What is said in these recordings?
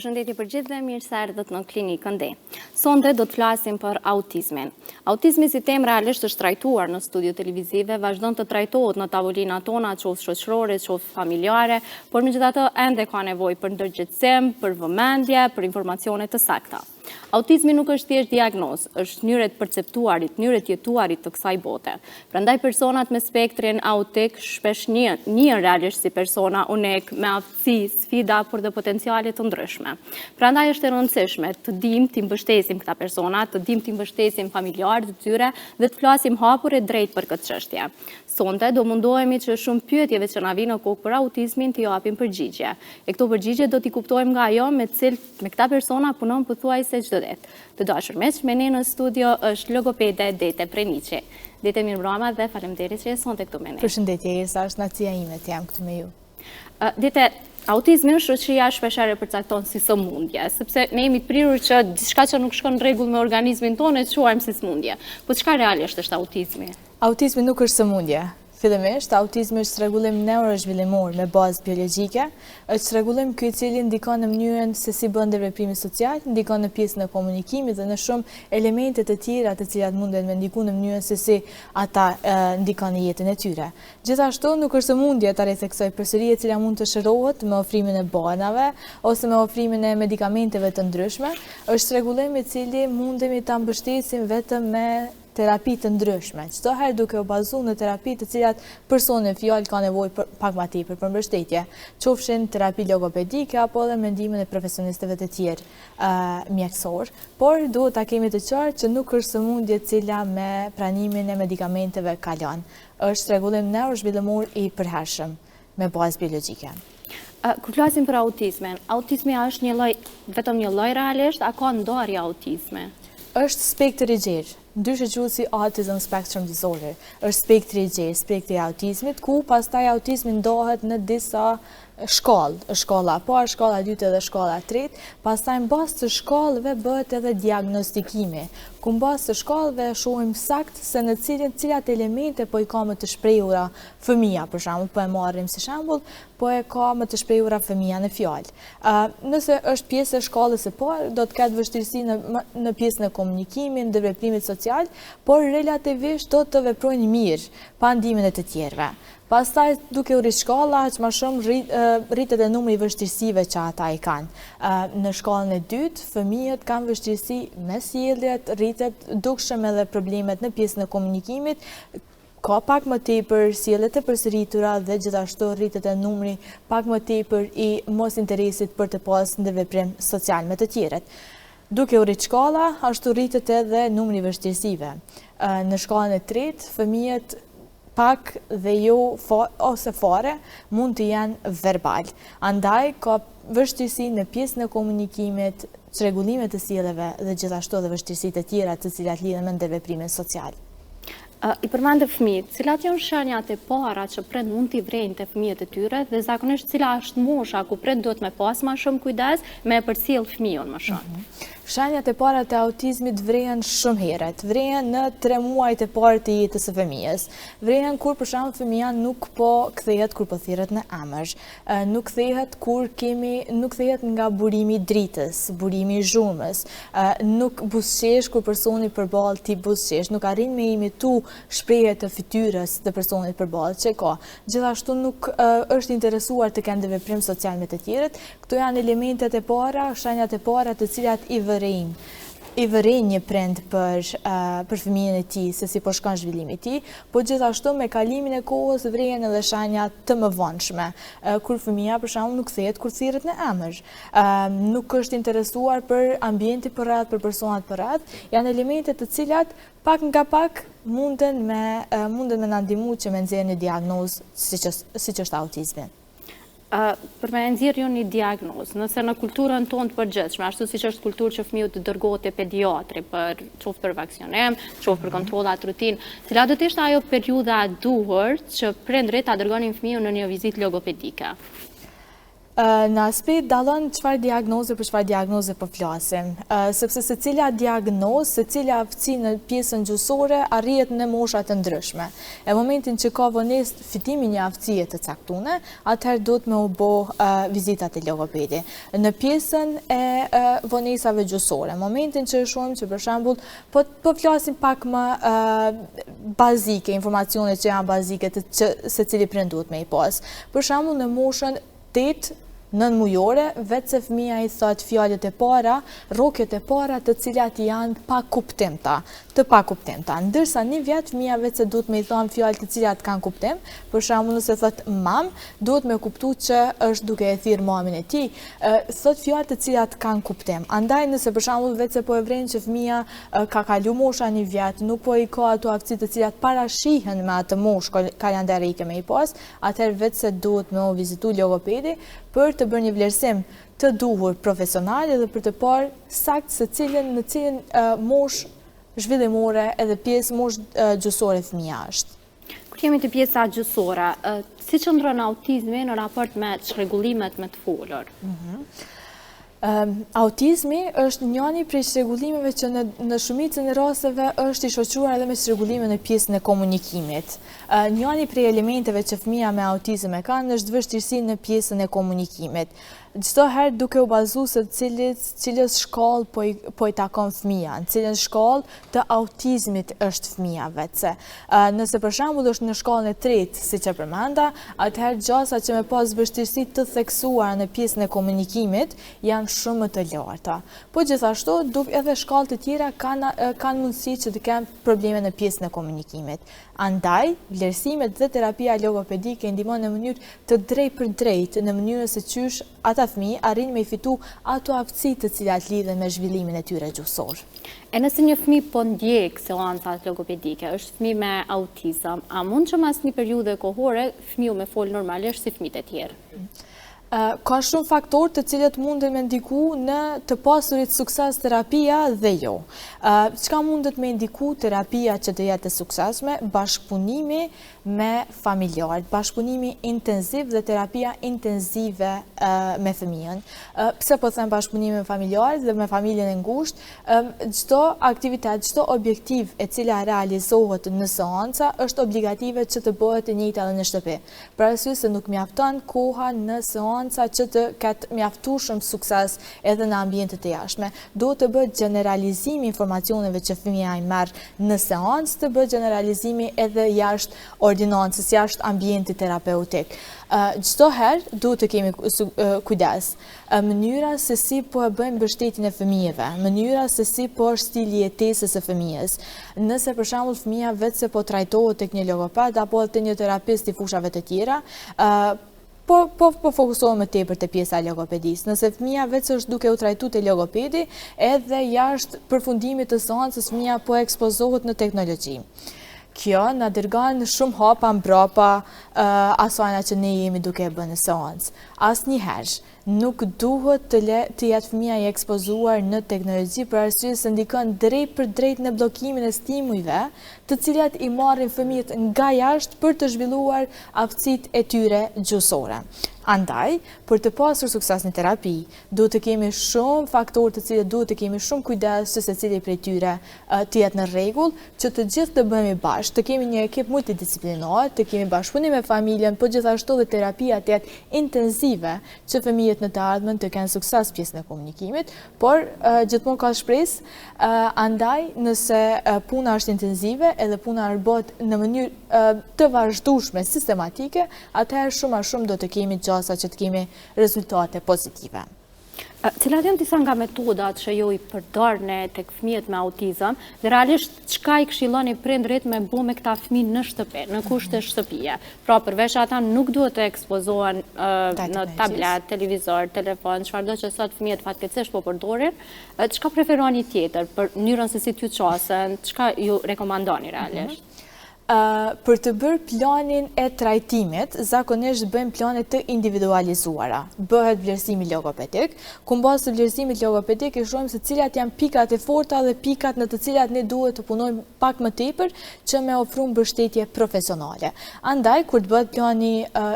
Përshëndetje për gjithë dhe mirë se erdhët në klinikën D. Sonte do të flasim për autizmin. Autizmi si temë realisht është trajtuar në studio televizive, vazhdon të trajtohet në tavolinat tona, qoftë shoqërore, qoftë familjare, por megjithatë ende ka nevojë për ndërgjegjësim, për vëmendje, për informacione të sakta. Autizmi nuk është thjesht diagnozë, është mënyrë e perceptuarit, mënyrë e jetuarit të kësaj bote. Prandaj personat me spektrin autik shpesh njihen realisht si persona unik, me aftësi, sfida, por dhe potenciale të ndryshme. Prandaj është e rëndësishme të dimë të mbështesim këta persona, të dimë të mbështesim familjarët e tyre dhe të flasim hapur e drejt për këtë çështje. Sonte do mundohemi që shumë pyetjeve që na vinë në kokë për autizmin të japim përgjigje. E këto përgjigje do t'i kuptojmë nga ajo me këta persona punon pothuajse çdo ditë. Të dashur miq, me ne në studio është logopede Dete Preniçi. Dete, mirëmbrëma dhe faleminderit që je sonte këtu me ne. Përshëndetje, Irsa, është nacia ime të jam këtu me ju. Dete, autizmi shoqëria shpeshherë e përcakton si sëmundje, sepse ne jemi të prirur që diçka që nuk shkon në rregull me organizmin tonë e quajmë si sëmundje. Po çka realisht është autizmi? Autizmi nuk është sëmundje. Fillimisht, autizmi është rregullim neurozhvillimor me bazë biologjike, është rregullim ky i cili ndikon në mënyrën se si bën veprimi social, ndikon në pjesën e komunikimit dhe në shumë elemente të tjera të cilat munden me ndiku në mënyrën se si ata ndikon në jetën e tyre. Gjithashtu nuk është sëmundje ta theksoj përsëri e cila mund të shërohet me ofrimin e banave ose me ofrimin e medikamenteve të ndryshme, është rregullim i cili mundemi ta mbështesim vetëm me terapi të ndryshme. Çdo herë duke u bazuar në terapi të cilat personi fjalë ka nevojë pak më tepër për mbështetje, qofshin terapi logopedike apo edhe mendimin e profesionistëve të tjerë mjekësor, por duhet ta kemi të qartë që nuk është sëmundje e cila me pranimin e medikamenteve kalon. Është rregullim neurozhvillimor i përhershëm me bazë biologjike. Kur flasim për autizmin, autizmi është vetëm një lloj realisht, a ka ndarje autizmi? Është spektër i gjerë, ndryshe quhet si Autism Spectrum Disorder, është spektri i gjerë, spektri i autizmit, ku pastaj autizmi ndahet në disa shkallë, shkolla e parë, shkolla e dytë dhe shkolla e tretë, pastaj mbas të shkallëve bëhet edhe diagnostikimi, ku mbas të shkallëve shohim sakt se në cilat elemente po i ka më të shprehura fëmia, për shembull, po e marrim si shembull, po e ka më të shprehura fëmia në fjalë. Nëse është pjesë e shkallës së parë, do të ketë vështirësi në pjesën e komunikimit, në veprimit social, por relativisht do të veprojnë mirë pa ndikimin e të tjerëve. Pastaj, duke u rritë shkalla, aq më shumë rritet e numri i vështirësive që ata i kanë. Në shkallën e dytë, fëmijët kanë vështirësi me sjelljet, rritet dukshëm edhe problemet në pjesën e komunikimit, ka pak më tepër sjelljet e përsëritura dhe gjithashtu rritet e numri pak më tepër i mos interesit për të pasur ndërveprim social me të tjerët. Duke u rritë shkalla, ashtu rritet edhe numri i vështirësive. Në shkallën e tretë, fëmijët pak dhe jo ose fare mund të jenë verbal. Andaj ka vështirësi në pjesën e komunikimit, çrregullimet të sjelljeve dhe gjithashtu edhe vështirësitë e tjera të cilat lidhen me ndërveprimin social. I përmendë fëmijët, cilat janë shenjat e para që prind mund t'i vrejnë të fëmijët e tyre dhe zakonisht cila është mosha ku prind duhet me pas më shumë kujdes me përcjell fëmijën më shumë? Shenjat e para të autizmit vrehen shumë herët, vrehen në 3 muajt e parë të jetës së fëmijës. Vrehen kur për shembull fëmia nuk po kthehet kur po thirret në emër, nuk kthehet nga burimi i dritës, burimi i zhurmës, nuk buzëqesh kur personi përballë ti buzëqesh, nuk arrin me imitu shprehjet të fytyrës të personit përballë që ka. Gjithashtu nuk është interesuar të kenë veprim social me të tjerët. Këto janë elementet e para, shenjat e para të cilat i vërejnë një prind për fëmijën e tij se si po shkon zhvillimi i tij, po gjithashtu me kalimin e kohës vrejnë edhe shenja të mëvonshme, kur fëmia për shembull nuk kthehet kur thirret në emër, nuk është interesuar për ambientin përreth, për personat përreth, janë elemente të cilat pak nga pak munden me na ndihmu që me nxjerrë një diagnozë siç është autizmi. Për me nxjerrë një diagnozë, nëse në kulturën tonë të përgjithshme, ashtu siç është kulturë që fëmiu të dërgohet te pediatri qoftë për vaksionim, qoftë për kontrollat rutinë, cila do të ishte ajo periudha e duhur që prindrit ta dërgonin fëmijën në një vizitë logopedike? Në aspekt dallon çfarë diagnoze për çfarë diagnoze po flasim, sepse secila diagnozë, secila aftësi në pjesën gjuhësore arrihet në mosha të ndryshme. E momentin që ka vonesë fitimi një aftësie të caktuar, atëherë duhet me u bë vizitat e logopedi. Në pjesën e vonesave gjuhësore, momentin që shohim që për shembull po flasim pak më bazike, informacionet që janë bazike që secili prind duhet me i pas. Për shembull në moshën 8-9 mujore, vetë se fëmija i thot fjalët e para, rrokjet e para të cilat janë pa kuptimta, ndërsa një vjet fëmija vetë se duhet me i thonë fjalët të cilat kanë kuptim, për shembull nëse thot mam, duhet me kuptu që është duke e thirr mamin e tij, thot fjalët të cilat kanë kuptim. Andaj nëse për shembull vetë se po e vren që fëmija ka kalu mosha një vjet, nuk po i ka ato aftësi të cilat parashihen me atë moshë kalendarike me i pas, atëherë vetë se duhet me u vizitu logopedi për të bërë një vlerësim të duhur profesional dhe për të parë sakt në cilin moshë zhvillimore edhe pjesë moshë gjuhësore fëmija është. Kur jemi të pjesa gjyqësore, si qëndron autizmi në raport me çrregullimet me të folur? Autizmi është njëri prej çrregullimeve që në shumicën e rasteve është i shoqëruar edhe me çrregullime në pjesën e komunikimit. Njëri prej elementeve që fëmija me autizëm e kanë është vështirësi në pjesën e komunikimit. Çdo herë duke u bazuar se cilës shkallë po i takon fëmija, në cilën shkallë të autizmit është fëmija vetëse. Nëse për shembull është në shkallën e 3, siç e përmenda, atëherë gjasa që me pas vështirësi të theksuara në pjesën e komunikimit janë shumë më të larta. Po gjithashtu, edhe shkallë të tjera kanë mundësi që të kenë probleme në pjesën e komunikimit. Andaj, vlerësimet dhe terapia logopedike ndihmon në mënyrë të drejtë në mënyrën se qysh ata fëmijë arrin me i fitu ato aftësi të cilat lidhen me zhvillimin e tyre gjuhësor. E nëse një fëmijë po ndjek seancat logopedike, është fëmijë me autizëm, a mund që mas një periudhe kohore fëmiu me fol normalisht si fëmijët e tjerë? Ka shumë faktorë të cilët mundën me ndiku në të pasurit sukses terapia dhe jo. Çka mundet me ndiku terapia që të jetë e suksesshme? Bashkëpunimi me familjarët, bashkëpunimi intenziv dhe terapia intenzive me fëmijën. Pse po them bashkëpunimi me familjarët dhe me familjen e ngushtë? Çdo aktivitet, çdo objektiv e cila realizohet në seanca është obligative që të bëhet e njëjta edhe në shtëpi. Për arsye se nuk mjafton koha në seancë që të ketë mjaftueshëm sukses edhe në ambientet e jashtme. Duhet të bëhet generalizimi informacioneve që fëmija i merr në seancë, të bëhet generalizimi edhe jashtë ordinancës, jashtë ambientit terapeutik. Çdo herë duhet të kemi kujdes. Mënyra se si po e bëjmë mbështetjen e fëmijëve, mënyra se si po është stili jetesës së fëmijës. Nëse për shembull fëmija vetë se po trajtohet tek një logoped apo te një terapist i fushave të tjera, po fokusohem më tepër te pjesa e logopedisë. Nëse fëmija vetë është duke u trajtuar te logopedi, edhe jashtë përfundimit të seancës fëmija po ekspozohet në teknologji. Kjo na dërgon shumë hapa mbrapa asajna që ne jemi duke e bërë në seancë. Asnjëherë nuk duhet të jetë fëmija i ekspozuar në teknologji për arsye se ndikon drejt për drejt në bllokimin e stimujve, të cilat i marrin fëmijët nga jashtë për të zhvilluar aftësitë e tyre gjuhësore. Andaj, për të pasur sukses në terapi, duhet të kemi shumë faktorë të cilët duhet të kemi shumë kujdes që secili prej tyre të jetë në rregull, që të gjithë të bëhemi bashkë, të kemi një ekip multidisiplinar, të kemi bashkëpunim me familjen, po gjithashtu dhe terapia të jetë intenzive, që fëmijët në të ardhmen të kenë sukses pjesën e komunikimit, por gjithmonë ka shpresë, andaj nëse puna është intenzive edhe puna bëhet në mënyrë të vazhdueshme, sistematike, atëherë shumë a shumë do të kemi gjasa që të kemi rezultate pozitive. Cilat janë disa nga metodat që ju i përdorni tek fëmijët me autizëm dhe realisht çka i këshilloni prindrit me bë me këta fëmijë në shtëpi, në kushte shtëpie. Pra përveç ata nuk duhet të ekspozohen në tablet, televizor, telefon, çfarëdo që sot fëmijët fatkeqësisht po përdorin, çka preferoni tjetër për mënyrën se si t'ju qasen, çka ju rekomandoni realisht? Për të bërë planin e trajtimit, zakonisht bëjmë plane të individualizuara. Bëhet vlerësimi logopedik, ku mbas të vlerësimit logopedik e shohim se cilat janë pikat e forta dhe pikat në të cilat ne duhet të punojmë pak më tepër që me ofru mbështetje profesionale. Andaj, kur të bëhet plani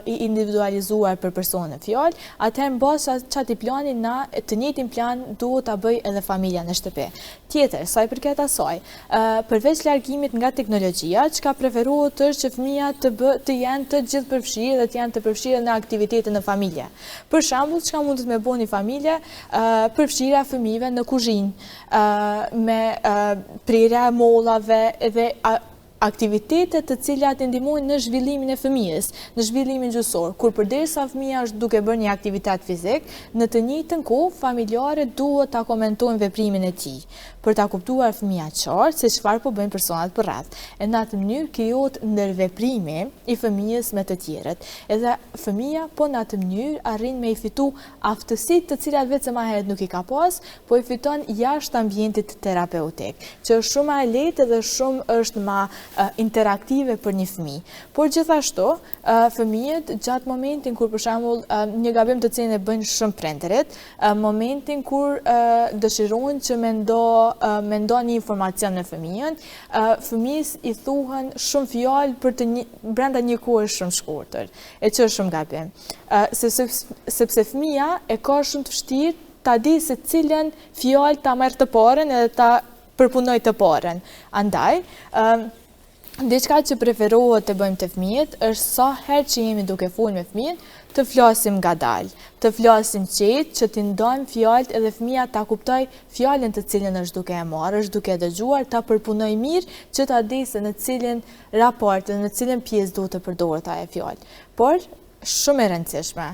i individualizuar për personin fjalë, atëherë mbas çati plani na të njëjtin plan duhet ta bëj edhe familja në shtëpi. Tjetër, sa i përket asaj, përveç largimit nga teknologjia, çka preferohet është që fëmijët të jenë të gjithë përfshirë dhe të jenë të përfshirë në aktivitete në familje. Për shembull, çka mund të më bëjë një familje, përfshirja e fëmijëve në kuzhinë, me prerja e mollave dhe aktivitetet të cilat e ndihmojnë në zhvillimin e fëmijës, në zhvillimin gjuhësor, kur përderisa fëmia është duke bërë një aktivitet fizik, në të njëjtën kohë familjarët duhet ta komentojnë veprimin e tij, për ta kuptuar fëmia qartë se çfarë po bëjnë personat përreth. E në atë mënyrë krijohet ndërveprimi i fëmijës me të tjerët. Edhe fëmia po në atë mënyrë arrin me i fitu aftësitë të cilat vetë më herët nuk i ka pas, po i fiton jashtë ambientit terapeutik, që është shumë më lehtë dhe shumë është më interaktive për një fëmijë. Por gjithashtu, fëmijët gjatë momentin kur për shembull një gabim të cilin e bëjnë shumë prindërit, momentin kur dëshirojnë që me ndo një informacion në fëmijën, fëmijës i thuhen shumë fjalë për brenda një kohe shumë shkurtër, e që është shumë gabim. Sepse fëmija e ka shumë të vështirë ta di se cilën fjalë ta merr të parën edhe ta përpunoj të parën. Andaj, diçka që preferohet të bëjmë të fëmijët është sa herë që jemi duke folur me fëmijën, të flasim ngadalë, të flasim qetë, që t'i ndajmë fjalët edhe fëmija ta kuptoj fjalën të cilën është duke e marrë, është duke dëgjuar, ta përpunoj mirë, që ta di se në cilin raport dhe në cilin pjesë duhet të përdoret ajo fjalë. Por shumë e rëndësishme.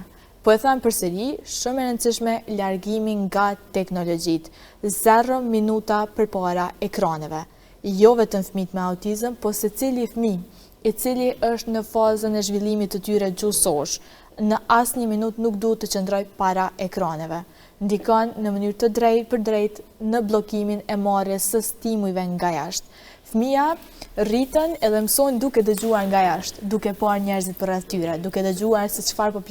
Po e them përsëri, shumë e rëndësishme largimi nga teknologjitë, 0 minuta përpara ekraneve. Jo vetëm fëmijët me autizëm, po secili fëmijë i cili është në fazën e zhvillimit të tyre gjuhësor, në asnjë minutë nuk duhet të qëndroj para ekraneve. Ndikon në mënyrë të drejtë për drejtë në bllokimin e marrjes së stimujve nga jashtë. Fëmija rritën edhe mësojnë duke dëgjuar nga jashtë, duke parë njerëzit përreth tyre, duke dëgjuar se çfarë po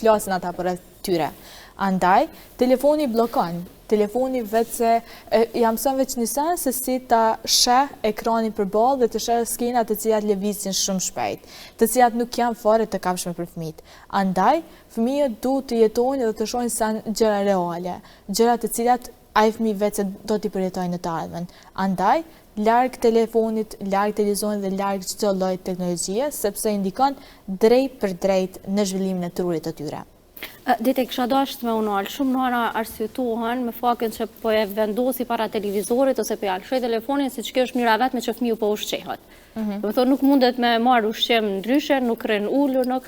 flasin ata përreth tyre. Andaj, telefoni bllokon. Telefoni vetë se ja mëson veç një sen se si ta sheh ekranin përballë dhe të sheh skenat të cilat lëvizin shumë shpejt, të cilat nuk janë fare të kapshme për fëmijët. Andaj, fëmijët duhet të jetojnë dhe të shohin sa gjëra reale, gjëra të cilat ai fëmijë vetë se do t'i përjetojnë në të ardhmen. Andaj, larg telefonit, larg televizionit dhe larg çdo lloj teknologjie, sepse indikon drejt për drejt në zhvillimin e trurit të tyre. Dite, kisha dashur me unal, shumë nëra arsyetuan me faktin që po e vendosi para televizorit ose po ja lëshoj telefonin se kjo është mira vetme që fëmiu po ushqehet. Do të thotë nuk mundet me marr ushqim ndryshe, nuk rën ulur, nuk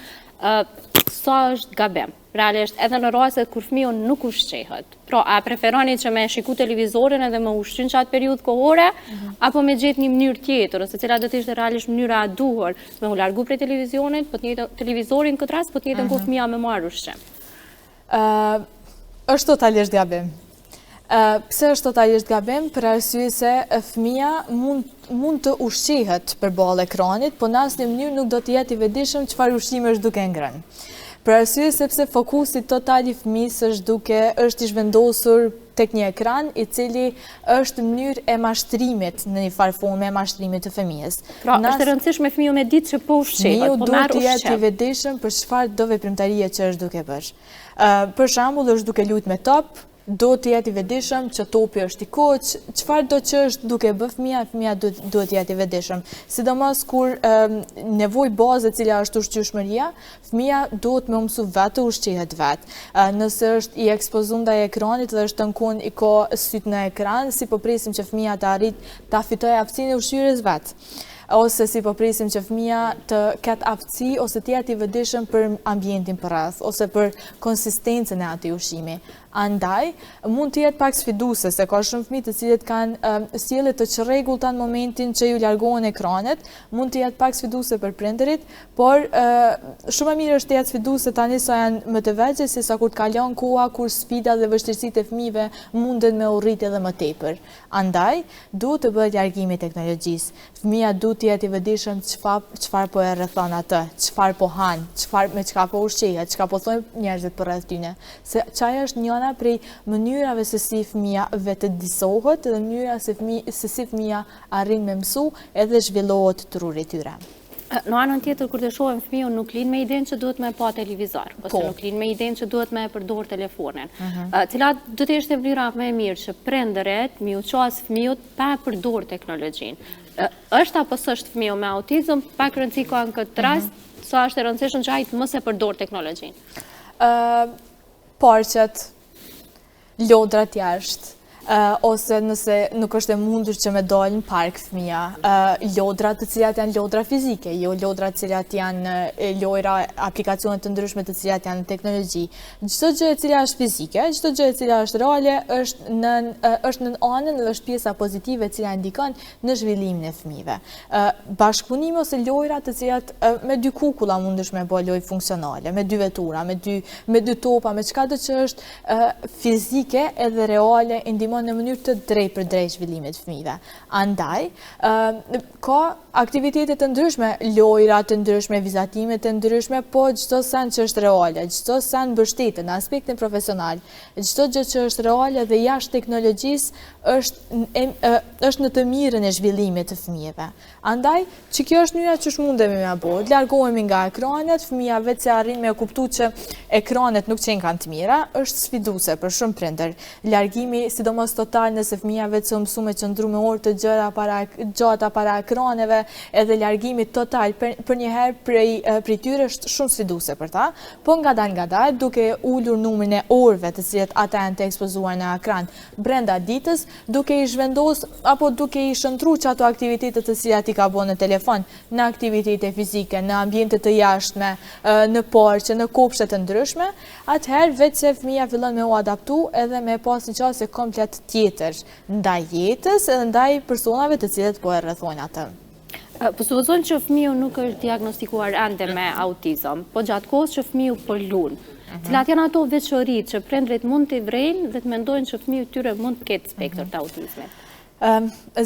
sa është gabim. Realisht edhe në rastet kur fëmiu nuk ushqehet. Pra, a preferoni që me shiku televizorin edhe me ushqyn qatë periudhë kohore, apo me gjetë një mënyrë tjetër, ose cila do të ishte realisht mënyra e duhur, me u largu prej televizionit, po të njëjtën televizorin këtë rast, po të njëjtën kohë fëmia me marr ushqim. Është totalisht gabim. Pse është totalisht gabim? Për arsye se fëmia mund të ushqihet përballë ekranit, po në asnjë mënyrë nuk do të jetë i vetëdijshëm çfarë ushqimi është duke ngrënë. Për arsye sepse fokusi total i fëmijës është i zhvendosur tek një ekran i cili është mënyrë e mashtrimit në një farë forme e mashtrimit të fëmijës. Pra, është e rëndësishme fëmiu me ditë që po ushqehet, po marr ushqim. Fëmiu duhet të jetë i vetëdijshëm për çfarë do veprimtarie që është duke bërë. Për shembull, është duke luajtur me top, do të jetë i vetëdijshëm që topi është i koq, çfarë do që është duke bë fëmia duhet të jetë i vetëdijshëm. Sidomos kur nevojë bazë e cila është ushqyeshmëria, fëmia duhet me mësu vetë ushqehet vetë. Nëse është i ekspozuar ndaj ekranit dhe është tënkun i ka syt në ekran, si po presim që fëmia të arrit ta fitojë aftësinë e ushqyerjes vetë. Ose si po presim që fëmia të ketë aftësi ose të jetë i vetëdijshëm për ambientin përreth ose për konsistencën e atij ushqimi. Andaj, mund të jetë pak sfiduese, se ka shumë fëmijë të cilët kanë sjellje të çrregullta në momentin që ju largohen ekranet, mund të jetë pak sfiduese për prindërit, por shumë e mirë është të jetë sfiduese tani sa janë më të vegjël, se sa kur të kalon koha kur sfidat dhe vështirësitë e fëmijëve munden me u rrit edhe më tepër. Andaj, duhet të bëhet largimi i teknologjisë. Fëmia duhet të jetë i vëdijshëm çfarë po e rrethon atë, çfarë po han, me çka po ushqehet, çka po thonë njerëzit përreth tyne. Se çaja është njëra prej mënyrave se si fëmia vetë disohet dhe mënyra se si fëmia arrin me mësu edhe zhvillohet truri i tyre. Në anën tjetër, kur të shohim fëmijën nuk lind me idenë që duhet me pa televizor, ose nuk lind me idenë që duhet me përdor telefonin. Cilat do të ishte vlera më e mirë që prindërit mi u ças fëmijët pa përdor teknologjinë. Është apo s'është fëmiu me autizëm, pak rëndësi ka në këtë rast, sa është e rëndësishme që ai të mos e përdor teknologjinë. Parqet, lodrat jashtë, ose nëse nuk është e mundur që me dalë në park fëmija, lodra të cilat janë lodra fizike, jo lodra të cilat janë lojra, aplikacionet të ndryshme të cilat janë teknologji. Çdo gjë e cila është fizike, çdo gjë e cila është reale, është në anën dhe është pjesa pozitive e cila ndikon në zhvillimin e fëmijëve. Bashkëpunimi ose lojra të cilat me dy kukulla mundesh me bëj lojë funksionale, me dy vetura, me dy topa, me çka do që është fizike edhe reale, ndihmon në mënyrë të drejtë për drejt zhvillimit të fëmijëve. Andaj, ka aktivitete të ndryshme, lojra të ndryshme, vizatime të ndryshme, po çdo send që është reale, çdo send mbështetet në aspektin profesional, çdo gjë që është reale dhe jashtë teknologjisë është në të mirën e zhvillimit të fëmijëve. Andaj, që kjo është mënyra që mundemi me bë, të largohemi nga ekranet, fëmia vetë se arrin me kuptu që ekranet nuk qenë kanë të mira, është sfiduese për shumë prindër. Largimi, sidomos total, nëse fëmia vetë se mësu me qëndru me orë të gjata para ekraneve, edhe largimi total për njëherë prej tyre është shumë sfiduese për ta, po nga dalë, duke ulur numrin e orëve të cilat ata janë të ekspozuar në ekran brenda ditës, duke i zhvendos apo duke i shëntru që ato aktivitetet të cilat i ka bën në telefon, në aktivitete fizike, në ambiente të jashtme, në parqe, në kopshte të ndryshme, atëherë vetë se fëmia fillon me u adaptu edhe me pas një qasje komplet tjetër ndaj jetës edhe ndaj personave të cilët po e rrethojnë atë. Po supozojmë që fëmiu nuk është diagnostikuar ende me autizëm, po gjatë kohës që fëmiu po lun. Cilat janë ato veçoritë që prindërit mund t'i vrejnë dhe të mendojnë që fëmiu tyre mund të ketë spektër të autizmit?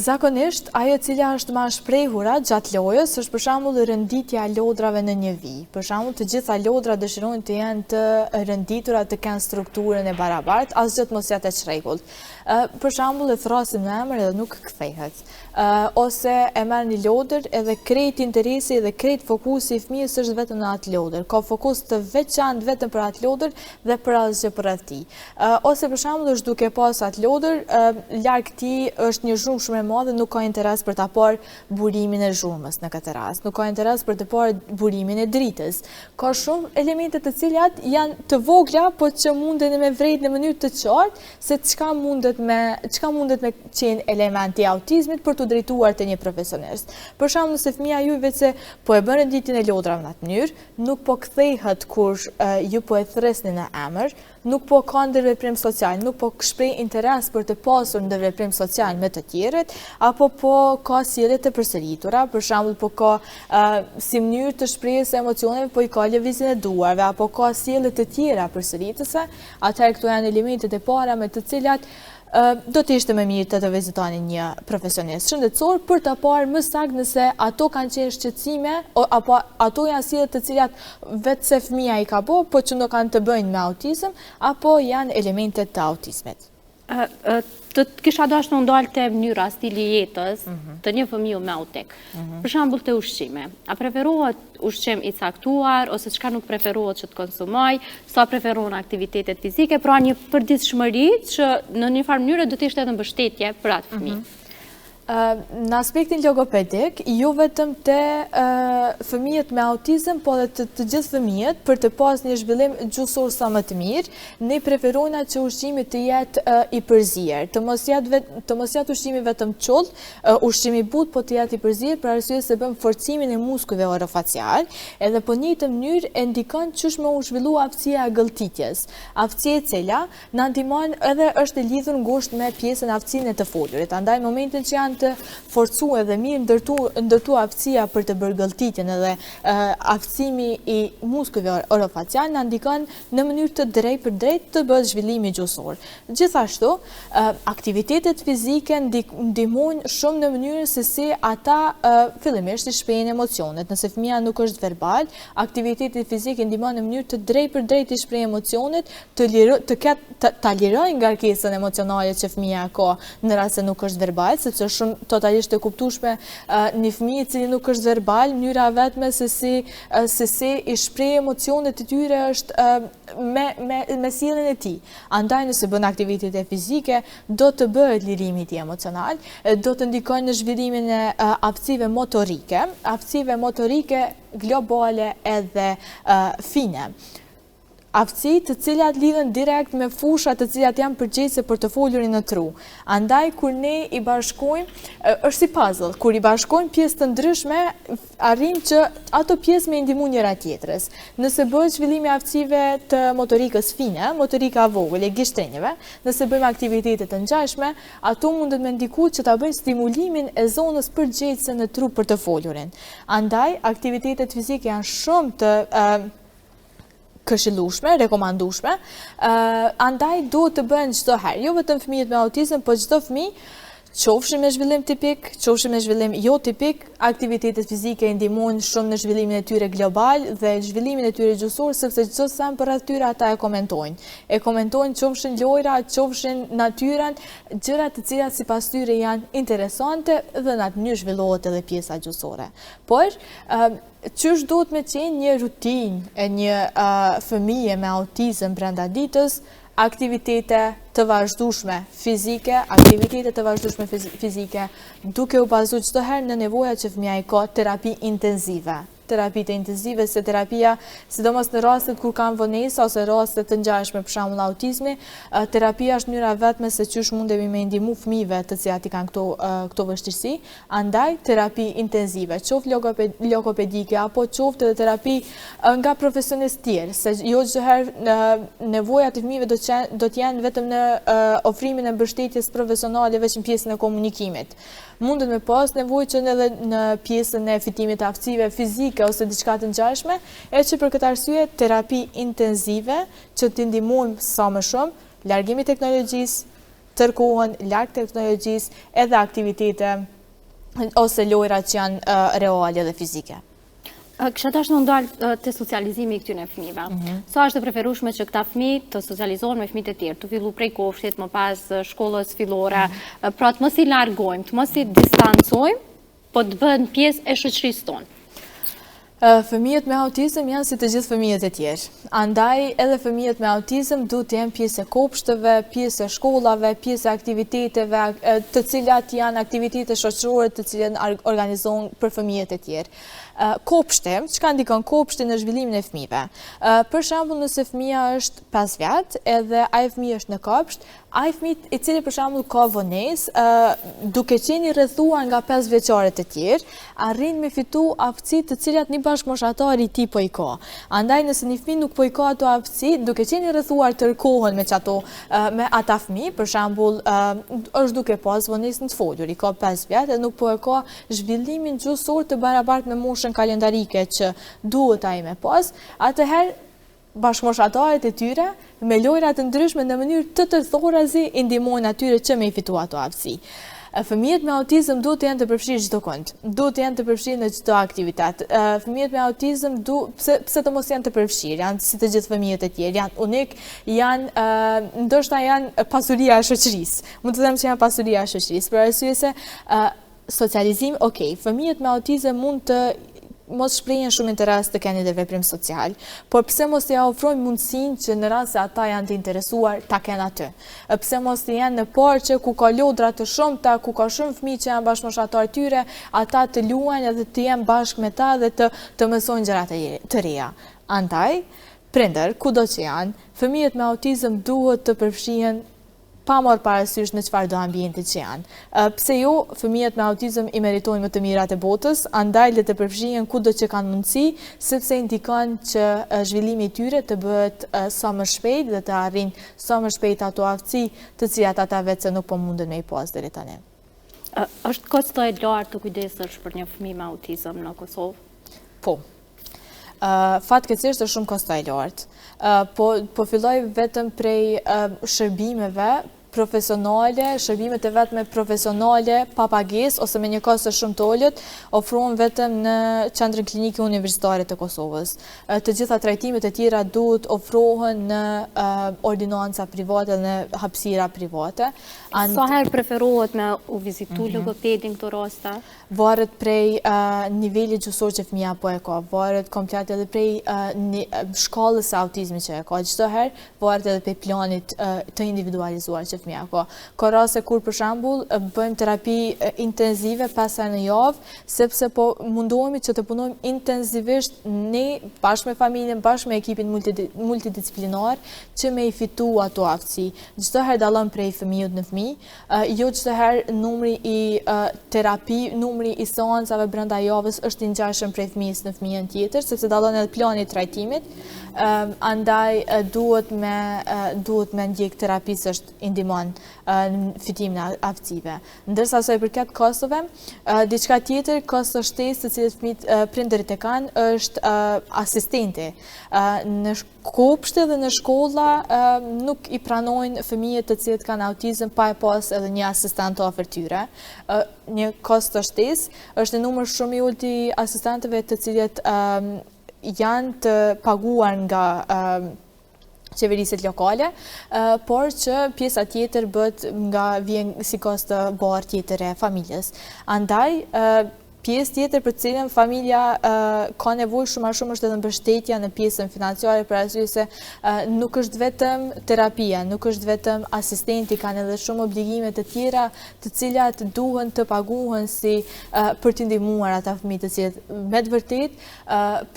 Zakonisht, ajo cila është ma shprehura gjatë lojës është për shembull rënditja e lodrave në një vijë. Për shembull, të gjitha lodrat dëshirojnë të jenë të rënditura, të kenë strukturën e barabartë, asgjë mos jetë e çrregullt. Për shembull, e thrasim në emër edhe nuk kthehet. Ose e merr një lodër edhe krejt interesi dhe krejt fokusi i fëmijës është vetëm në atë lodër. Ka fokus të veçantë vetëm për atë lodër dhe për asgjë përreth tij. Ose për shembull është duke pas atë lodër, larg tij është një zhurmë shumë e madhe, nuk ka interes për ta parë burimin e zhurmës në këtë rast, nuk ka interes për të parë burimin e dritës. Ka shumë elemente të cilat janë të vogla, po që munden me vrejt në mënyrë të qartë se çka mundet me qenë elementi i autizmit për të drejtuar te një profesionist. Për shembull, nëse fëmia juaj vetë se po e bën renditjen e lodrave në atë mënyrë, nuk po kthehet kur ju po e thresni në emër, nuk po ka ndërveprim social, nuk po shpreh interes për të pasur ndërveprim social me të tjerët, apo po ka sjellje të përsëritura, për shembull po ka si mënyrë të shprehjes së emocioneve, po i ka lëvizjen e duarve, apo ka sjellje të tjera përsëritëse, atëherë këto janë elementet e para me të cilat do të ishte më mirë të vizitoni një profesionist shëndetësor për të parë më saktë nëse ato kanë qenë shqetësime apo ato janë sjellje të cilat vetë se fëmia i ka bërë, po që nuk kanë të bëjnë me autizëm, apo janë elemente të autizmit. Të kisha dashur të ndalte mënyra stili jetës të një fëmiu me autik. Për shembull të ushqime. A preferohet ushqim i caktuar ose çka nuk preferohet që të konsumoj, sa preferon aktivitetet fizike, pra një përditshmëri që në një farë mënyrë do të ishte edhe mbështetje për atë fëmijë. Në aspektin logopedik, jo vetëm të fëmijët me autizëm, po dhe të gjithë fëmijët, për të pas një zhvillim gjuhësor sa më të mirë, ne preferojna që ushqimi të jetë i përzier, të mos jetë ushqimi vetëm çoll, ushqimi but, po të jetë i përzier, për arsye se bën forcimin e muskujve orofacial, edhe po një të mënyrë e ndikon çush më u zhvillu aftësia e gëlltitjes. Aftësia e cila na ndihmon edhe është e lidhur ngushtë me pjesën aftësinë e të folurit. Andaj në momentin që janë të forcuar dhe mirë ndërtu aftësia për të bërë gëlltitjen edhe aftësimi i muskujve orofacial na ndikon në mënyrë të drejtë për drejtë të bëhet zhvillimi gjuhësor. Gjithashtu, aktivitetet fizike ndihmojnë shumë në mënyrën se si ata fillimisht i shprehin emocionet. Nëse fëmia nuk është verbal, aktiviteti fizik ndihmon në mënyrë të drejtë për drejtë i shpreh emocionet, ta lirojë ngarkesën emocionale që fëmia ka në rast se nuk është verbal, sepse shumë totalisht e kuptueshme një fëmijë i cili nuk është verbal, mënyra vetme se si i shpreh emocionet e tyre është me sjelljen e tij. Andaj nëse bën aktivitete fizike, do të bëhet lirimi i tij emocional, do të ndikojë në zhvillimin e aftësive motorike globale edhe fine. Aftësi të cilat lidhen direkt me fushat të cilat janë përgjegjëse për të folurin në tru. Andaj, kur ne i bashkojmë, është si puzzle, kur i bashkojmë pjesë të ndryshme, arrim që ato pjesë me ndihmu njëra tjetrës. Nëse bëhet zhvillimi aftësive të motorikës fine, motorika vogël e gishtrenjeve, nëse bëjmë aktivitete të ngjashme, ato mundet me ndiku që ta bëjnë stimulimin e zonës përgjegjëse në tru për të folurin. Andaj, aktivitetet fizike janë shumë të këshillueshme, rekomandueshme, andaj duhet të bëhen çdo herë, jo vetëm fëmijët me autizëm, po çdo fëmijë, qofshin me zhvillim tipik, qofshin me zhvillim jo tipik, aktivitetet fizike ndihmojnë shumë në zhvillimin e tyre global dhe zhvillimin e tyre gjuhësor, sepse çdo sen përreth tyre ata e komentojnë. E komentojnë qofshin lojra, qofshin natyrën, gjëra të cilat sipas tyre janë interesante dhe në atë mënyrë zhvillohet edhe pjesa gjuhësore. Por qysh duhet me qenë një rutinë e një fëmije me autizëm brenda ditës, aktivitete të vazhdueshme fizike, duke u bazuar çdo herë në nevojat që fëmia i ka, terapi intenzive. Terapitë intenzive, se terapia, sidomos në rastet kur kanë vonesa ose rastet të ngjashme, për shembull autizmi, terapia është mënyra vetme se çysh mundemi me ndihmu fëmijëve të cilat i kanë këto vështirësi. Andaj terapi intenzive, qoftë logopedike apo qoftë edhe terapi nga profesionistë tjerë, se jo çdo herë nevojat e fëmijëve do të jenë vetëm në ofrimin e mbështetjes profesionale veç në pjesën e komunikimit. Mundet me pas nevojë që edhe në pjesën e fitimit të aftësive fizike ose diçka të ngjashme, e që për këtë arsye terapi intenzive që t'i ndihmojmë sa më shumë, largimi teknologjisë, tërkohën larg teknologjisë, edhe aktivitete ose lojra që janë reale dhe fizike. Kisha dash në ndalë të socializimi i këtyre fëmijëve. Sa është e preferueshme që këta fëmijë të socializohen me fëmijët e tjerë, të fillu prej kofshit, më pas shkollës fillore, pra të mos i largojmë, të mos i distancojmë, po të bëhen pjesë e shoqërisë tonë. Fëmijët me autizëm janë si të gjithë fëmijët e tjerë. Andaj edhe fëmijët me autizëm duhet të jenë pjesë e kopshteve, pjesë e shkollave, pjesë e aktiviteteve, të cilat janë aktivitete shoqërore të cilat organizohen për fëmijët e tjerë. Kopshte, çka ndikon kopshti në zhvillimin e fëmijëve? Për shembull, nëse fëmia është 5 vjet, edhe ai fëmijë është në kopsht, ai fëmijë i cili për shembull ka vonesë, duke qenë i rrethuar nga 5 vjeçarët e tjerë, arrin me fitu aftësi të cilat një bashkëmoshatari i tij po i ka. Andaj nëse një fëmijë nuk po i ka ato aftësi, duke qenë i rrethuar tërkohën me ata fëmijë, për shembull, është duke pas vonesë në të folur, i ka 5 vjet dhe nuk po e ka zhvillimin gjuhësor të barabartë me moshën kalendarike që duhet ai me pas, atëherë bashkëmoshatarët e tyre me lojra të ndryshme në mënyrë të tërthorazi i ndihmojnë atyre që me i fitu ato aftësi. Fëmijët me autizëm duhet të jenë të përfshirë çdo kënd, duhet të jenë të përfshirë në çdo aktivitet. Fëmijët me autizëm pse të mos janë të përfshirë, janë si të gjithë fëmijët e tjerë, janë unik, ndoshta janë pasuria e shoqërisë. Mund të them që janë pasuria e shoqërisë, për arsye se socializim, fëmijët me autizëm mund mos shprehin shumë interes të keni dhe veprim social, por pse mos ja ofrojmë mundësinë që në rast se ata janë të interesuar ta kenë aty. Pse mos të jenë në parqe ku ka lodra të shumta, ku ka shumë fëmijë që janë bashkëmoshatar tyre, ata të luajnë edhe të jenë bashkë me ta dhe të mësojnë gjëra të reja. Andaj, prindër, kudo që janë, fëmijët me autizëm duhet të përfshihen pa marrë parasysh në çfarë do ambienti që janë. Pse jo, fëmijët me autizëm i meritojnë më të mirat e botës, andaj le të përfshihen kudo që kanë mundësi, sepse indikon që zhvillimi i tyre të bëhet sa më shpejt dhe të arrijnë sa më shpejt ato aftësi të cilat ata vetë nuk po munden me i pas deri tani. Është kosto e lartë të kujdesësh për një fëmijë me autizëm në Kosovë? Po. Fatkeqësisht është shumë kosto e lartë. Po filloj vetëm prej shërbimeve profesionale, shërbimet e vetme profesionale pa pagesë ose me një kosto shumë të ulët, ofrohen vetëm në Qendrën Klinike Universitare të Kosovës. Të gjitha trajtimet e tjera duhet ofrohen në ordinanca private dhe në hapësira private. Sa herë preferohet me u vizitu logopedin këto raste? Varet prej nivelit gjysor që fëmija po e ka, varet komplet edhe prej shkallës së autizmit që e ka. Çdo herë varet edhe prej planit të individualizuar që fëmija ka. Ka raste kur për shembull bëjmë terapi intenzive 5 herë në javë, sepse po mundohemi që të punojmë intenzivisht ne bashkë me familjen, bashkë me ekipin multidisciplinar që me i fitu ato aftësi. Çdo herë dallon prej fëmijët në fëmijë, jo çdo herë numri i terapi, numri i seancave brenda javës është i ngjashëm prej fëmijës në fëmijën tjetër, sepse dallon edhe plani i trajtimit. Andaj duhet me ndjek terapisht indihmon në fitimin e aftësive. Ndërsa sa i përket kostove, diçka tjetër, kosto shtesë të cilët prindërit e kanë është asistenti. Në kopshte dhe në shkolla nuk i pranojnë fëmijët të cilët kanë autizëm pa e pas edhe një asistent afër tyre. Një kosto shtesë është një numër shumë i ulët i asistentëve të cilët janë të paguar nga qeveriset lokale, por që pjesa tjetër vjen si kosto barë tjetër e familjes. Andaj, pjesë tjetër për cilën familja ka nevojë shumë a shumë është edhe mbështetja në pjesën financiare, për arsye se nuk është vetëm terapia, nuk është vetëm asistenti, kanë edhe shumë obligime të tjera të cilat duhen të paguhen si për të ndihmuar ata fëmijë të cilët me të vërtetë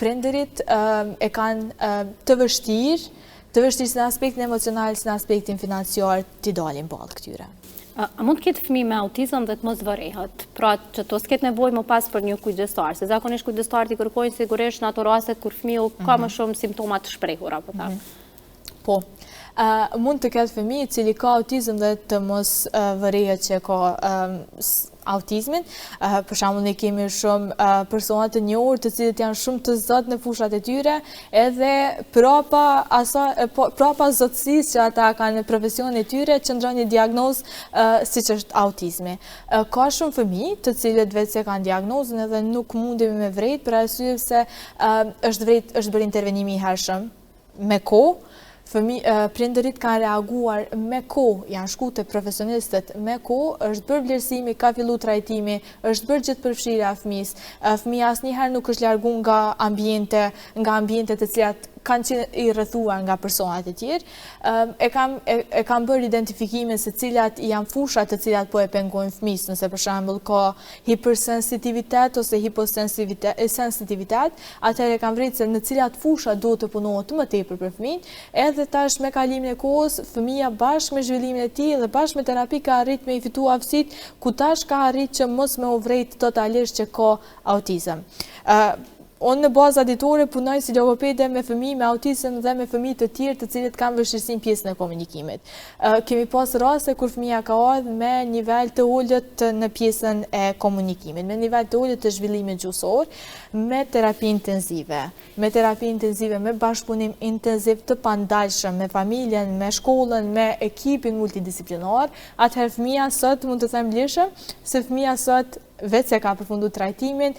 prindërit e kanë të vështirë si në aspektin emocional, si në aspektin financiar, t'i dalin ballë këtyre. A mund të ketë fëmijë me autizëm dhe të mos vërehet? Pra që të s'ketë nevojë më pas për një kujdestar, se zakonisht kujdestarët i kërkojnë sigurisht në ato raste kur fëmiu ka më shumë simptoma të shprehura, po ta. Po. Mund të ketë fëmijë i cili ka autizëm dhe të mos vërehet që ka autizmin. Për shembull, ne kemi shumë persona të njohur të cilët janë shumë të zotë në fushat e tyre, edhe prapa zotësisë që ata kanë në profesionin e tyre qëndron një diagnozë siç është autizmi. Ka shumë fëmijë të cilët vetë se kanë diagnozën edhe nuk mundemi me vrejt për arsye se është bërë intervenimi i hershëm me kohë. Prindërit kanë reaguar me kohë, janë shku të profesionistët me kohë, është bërë vlerësimi, ka fillu trajtimi, është bërë gjithë përfshirja fëmijës. Fëmija asnjëherë nuk është largu nga ambiente të cilat kanë qenë i rrethuar nga personat e tjerë. E kam bërë identifikimin se cilat janë fushat të cilat po e pengojnë fëmijës, nëse për shembull ka hipersensitivitet ose hiposensitivitet, atëherë kam vritë se në cilat fusha duhet të punohet më tepër për fëmijën, edhe tash me kalimin e kohës, fëmija bashkë me zhvillimin e tij dhe bashkë me terapi ka arrit me i fitu aftësitë, ku tash ka arrit që mos me u vrejt totalisht që ka autizëm. Unë në bazë aditore punoj si logopede me fëmijë me autizëm dhe me fëmijë të tjerë të cilët kanë vështirësinë pjesën e komunikimit. Kemi pas raste kur fëmija ka ardhur me nivel të ulët në pjesën e komunikimit, me nivel të ulët të zhvillimit gjuhësor, me terapi intenzive. Me bashkëpunim intenziv të pandalshëm me familjen, me shkollën, me ekipin multidisciplinar, atëherë fëmija sot mund të them lirshëm se fëmija sot vetë se ka përfundu trajtimin,